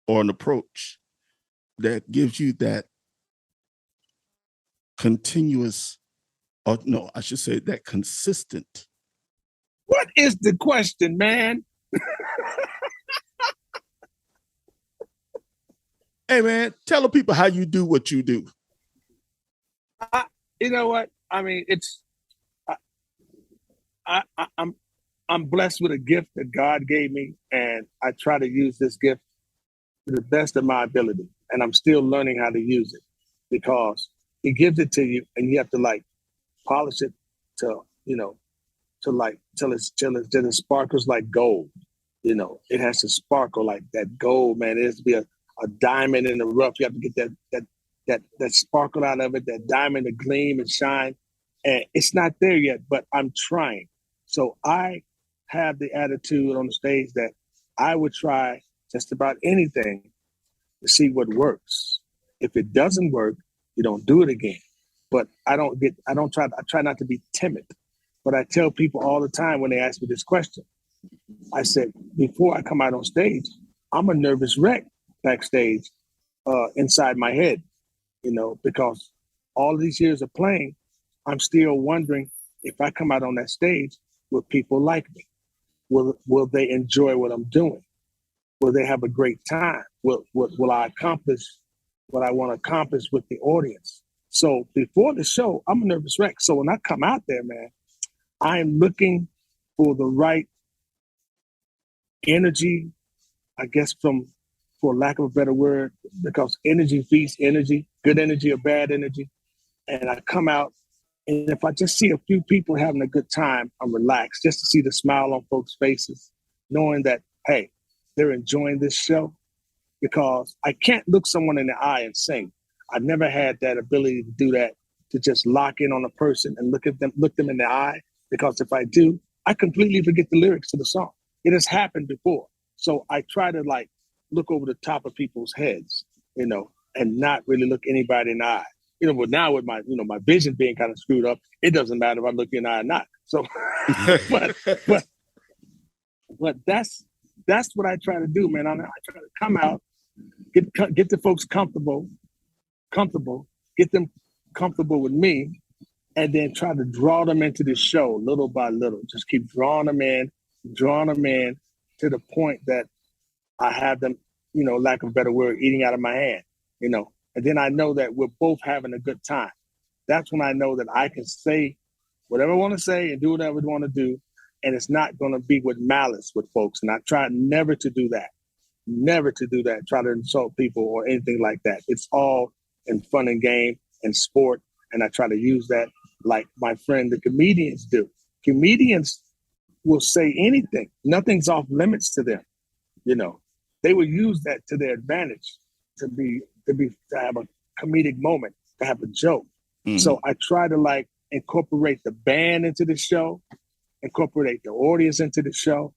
or an approach that gives you that continuous, or no, I should say that consistent. What is the question, man? Hey, man, tell the people how you do what you do. You know what? I mean, I'm blessed with a gift that God gave me, and I try to use this gift to the best of my ability. And I'm still learning how to use it because He gives it to you, and you have to like polish it till it sparkles like gold. It has to sparkle like that gold, man. It has to be a diamond in the rough. You have to get that sparkle out of it, that diamond to gleam and shine. And it's not there yet, but I'm trying. So I have the attitude on the stage that I would try just about anything to see what works. If it doesn't work, you don't do it again. But I try not to be timid. But I tell people all the time when they ask me this question, I said, before I come out on stage, I'm a nervous wreck backstage inside my head, because all these years of playing, I'm still wondering if I come out on that stage, will people like me? Will they enjoy what I'm doing? Will they have a great time? Will I accomplish what I want to accomplish with the audience? So before the show, I'm a nervous wreck. So when I come out there, man, I am looking for the right energy, I guess, for lack of a better word, because energy feeds energy, good energy or bad energy. And I come out, and if I just see a few people having a good time, I'm relaxed just to see the smile on folks' faces, knowing that, hey, they're enjoying this show, because I can't look someone in the eye and sing. I've never had that ability to do that, to just lock in on a person and look them in the eye, because if I do, I completely forget the lyrics to the song. It has happened before. So I try to look over the top of people's heads, and not really look anybody in the eye. But now with my, my vision being kind of screwed up, it doesn't matter if I look you in the eye or not. So, but that's what I try to do, man. I try to come out, get the folks comfortable, get them comfortable with me, and then try to draw them into the show little by little. Just keep drawing them in to the point that I have them, lack of a better word, eating out of my hand, and then I know that we're both having a good time. That's when I know that I can say whatever I want to say and do whatever I want to do. And it's not going to be with malice with folks. And I try never to do that. Never to do that. Try to insult people or anything like that. It's all in fun and game and sport. And I try to use that like my friend, the comedians do. Comedians will say anything. Nothing's off limits to them. You know, they will use that to their advantage to have a comedic moment, to have a joke. Mm-hmm. So I try to like incorporate the band into the show, incorporate the audience into the show,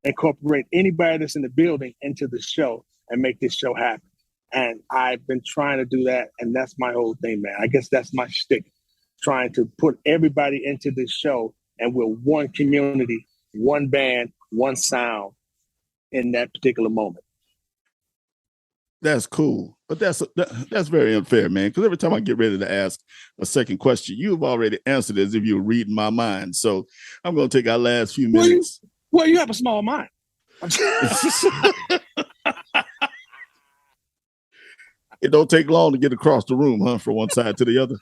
incorporate anybody that's in the building into the show and make this show happen. And I've been trying to do that. And that's my whole thing, man. I guess that's my shtick, trying to put everybody into this show and we're one community, one band, one sound in that particular moment. That's cool. But that's very unfair, man. Because every time I get ready to ask a second question, you've already answered as if you were reading my mind. So I'm going to take our last few minutes. Well, you have a small mind. It don't take long to get across the room, huh? From one side to the other.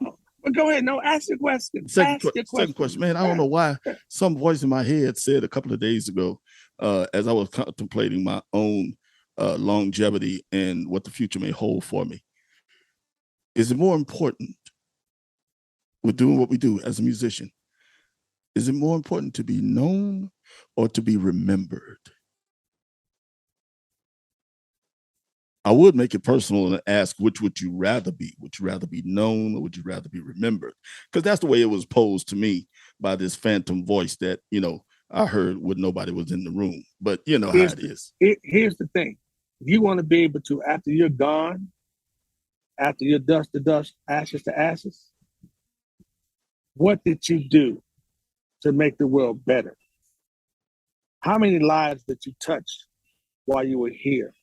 No. But go ahead. No, ask your question. Second question, man. I don't know why some voice in my head said a couple of days ago, as I was contemplating my own longevity and what the future may hold for me. Is it more important with doing what we do as a musician? Is it more important to be known or to be remembered? I would make it personal and ask, which would you rather be? Would you rather be known or would you rather be remembered? Because that's the way it was posed to me by this phantom voice that, you know, I heard when nobody was in the room. But you know how it is. Here's the thing. You want to be able to, after you're gone, after you're dust to dust, ashes to ashes, what did you do to make the world better? How many lives did you touch while you were here?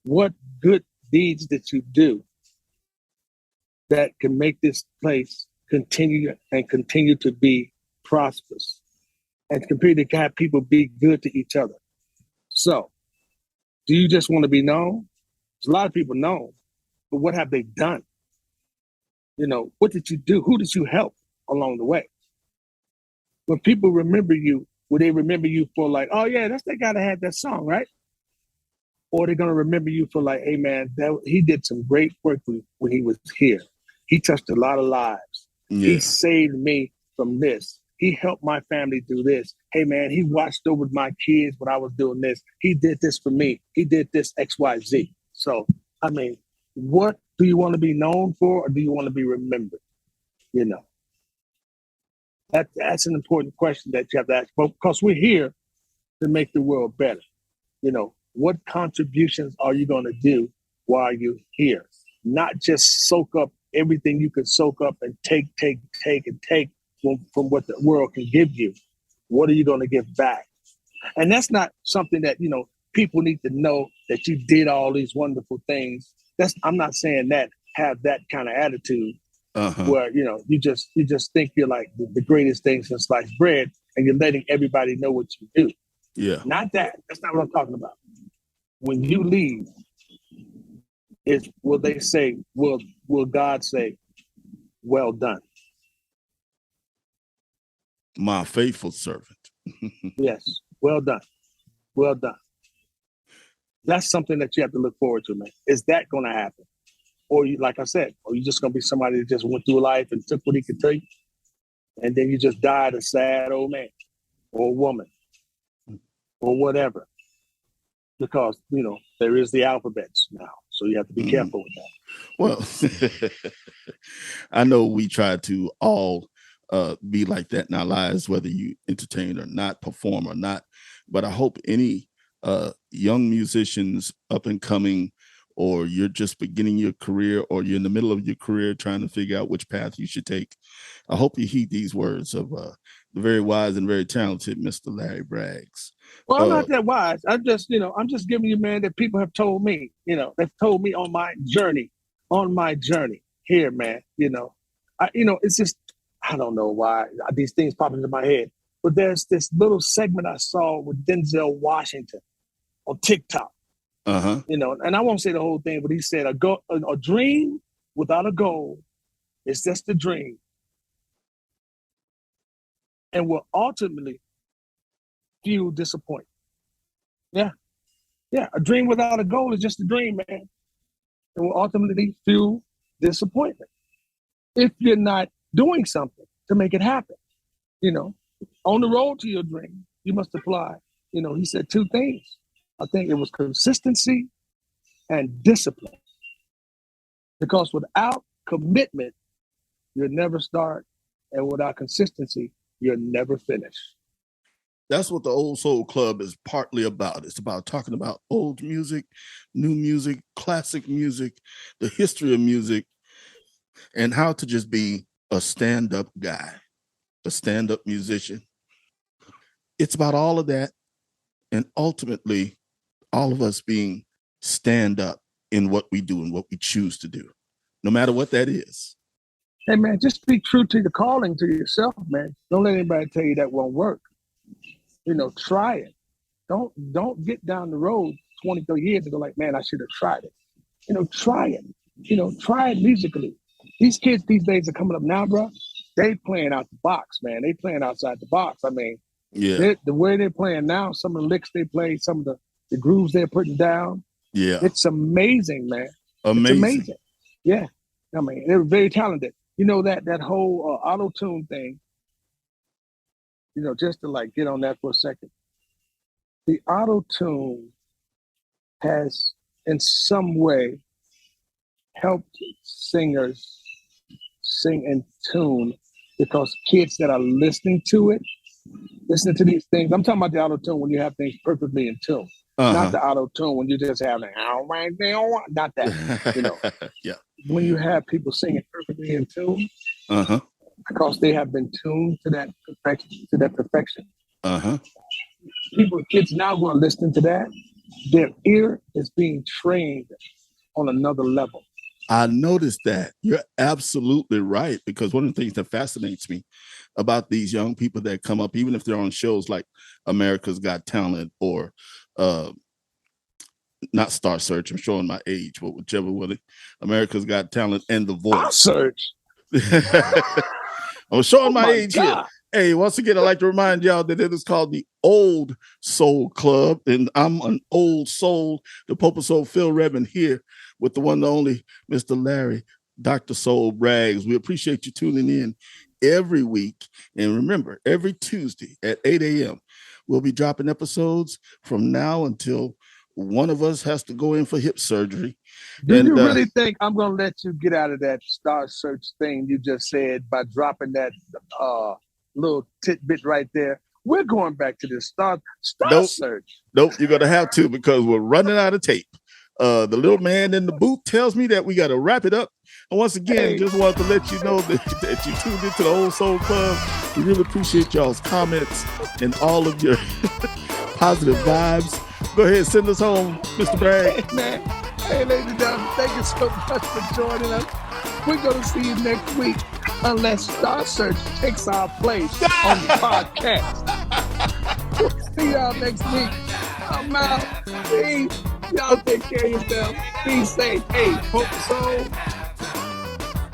What good deeds did you do that can make this place continue to be prosperous and continue to have people be good to each other? So, do you just want to be known? There's a lot of people known, but what have they done? You know, what did you do? Who did you help along the way? When people remember you, will they remember you for like, oh yeah, that's that guy that had that song, right? Or they're gonna remember you for like, hey man, he did some great work when he was here. He touched a lot of lives. Yeah. He saved me from this. He helped my family do this. Hey man, he watched over my kids when I was doing this. He did this for me. He did this XYZ. So, I mean, what do you want to be known for or do you want to be remembered? You know, that's an important question that you have to ask, because we're here to make the world better. You know, what contributions are you going to do while you're here? Not just soak up everything you can soak up and take from what the world can give you. What are you going to give back? And that's not something that, you know, people need to know that you did all these wonderful things. I'm not saying that, have that kind of attitude where, you know, you just think you're like the greatest thing since sliced bread and you're letting everybody know what you do. Yeah. Not that. That's not what I'm talking about. When you leave, will God say, well done? My faithful servant. Yes. Well done. Well done. That's something that you have to look forward to, man. Is that going to happen? Or you, like I said, or you just going to be somebody that just went through life and took what he could take, and then you just died a sad old man or woman or whatever. Because, you know, there is the alphabets now. So you have to be careful with Well, that. I know we try to all be like that in our lives, whether you entertain or not, perform or not. But I hope any young musicians up and coming, or you're just beginning your career, or you're in the middle of your career trying to figure out which path you should take, I hope you heed these words of the very wise and very talented Mr. Larry Braggs. Well, I'm not that wise. I'm just giving you, man, that people have told me, you know, they've told me on my journey here, man, you know, it's just, I don't know why these things pop into my head, but there's this little segment I saw with Denzel Washington on TikTok, you know, and I won't say the whole thing, but he said a dream without a goal is just a dream. and will ultimately fuel disappointment. Yeah. Yeah. A dream without a goal is just a dream, man. It will ultimately fuel disappointment if you're not doing something to make it happen. On the road to your dream, you must apply. He said two things. I think it was consistency and discipline. Because without commitment, you'll never start. And without consistency, you'll never finish. That's what the Old Soul Club is partly about. It's about talking about old music, new music, classic music, the history of music, and how to just be a stand-up guy, a stand-up musician. It's about all of that. And ultimately, all of us being stand up in what we do and what we choose to do, no matter what that is. Hey, man, just be true to your calling, to yourself, man. Don't let anybody tell you that won't work. Try it. Don't get down the road 20, 30 years and go like, man, I should have tried it. Try it. Try it musically. These kids these days are coming up now, bro. They playing out the box, man. They playing outside the box. I mean, yeah, the way they're playing now, some of the licks they play, some of the grooves they're putting down. Yeah. It's amazing, man. Amazing. It's amazing. Yeah. I mean, they're very talented. That whole auto-tune thing, just to like get on that for a second. The auto-tune has in some way helped singers sing in tune because kids that are listening to these things. I'm talking about the auto-tune when you have things perfectly in tune. Not the auto-tune when you just have not that. Yeah. When you have people singing perfectly in tune, because they have been tuned to that perfection. Kids now who are listening to that, their ear is being trained on another level. I noticed that. You're absolutely right, because one of the things that fascinates me about these young people that come up, even if they're on shows like America's Got Talent or not Star Search, I'm showing my age, but whichever one, America's Got Talent and The Voice. Star Search. I'm showing my age God. here. Hey, once again, I'd like to remind y'all that it is called the Old Soul Club, and I'm an old soul, the Pope of Soul, Phil Redmond, here with the one and only Mr. Larry, Dr. Soul Braggs. We appreciate you tuning in every week. And remember, every Tuesday at 8 a.m., we'll be dropping episodes from now until one of us has to go in for hip surgery. Do you really think I'm going to let you get out of that Star Search thing you just said by dropping that little tidbit right there? We're going back to the Star Search. Nope, you're going to have to, because we're running out of tape. The little man in the booth tells me that we got to wrap it up. And once again, just wanted to let you know that you tuned into the Old Soul Club. We really appreciate y'all's comments and all of your positive vibes. Go ahead, send us home, Mr. Bragg. Hey, man. Hey, ladies and gentlemen, thank you so much for joining us. We're going to see you next week, unless Star Search takes our place on the podcast. We'll see y'all next week. I'm out. Peace. Y'all take care of yourself. Be safe. Hey, Pope Soul.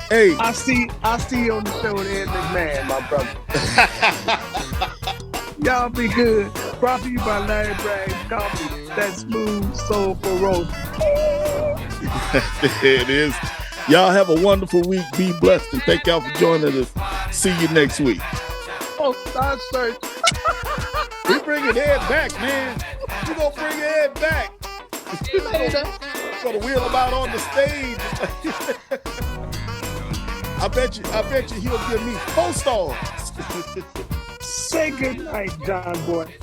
Hey. I see you on the show with Ed McMahon, my brother. Y'all be good. Brought to you by Larry Bragg Coffee. That smooth, soulful roast. There it is. Y'all have a wonderful week. Be blessed, and thank y'all for joining us. See you next week. Oh, Star Search. We bringing Ed back, man. We gonna bring Ed back. Later. Gonna wheel him out on the stage. I bet you he'll give me 4 stars. Say good night, John Boy.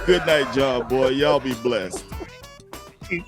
Good night, John Boy. Y'all be blessed. Peace.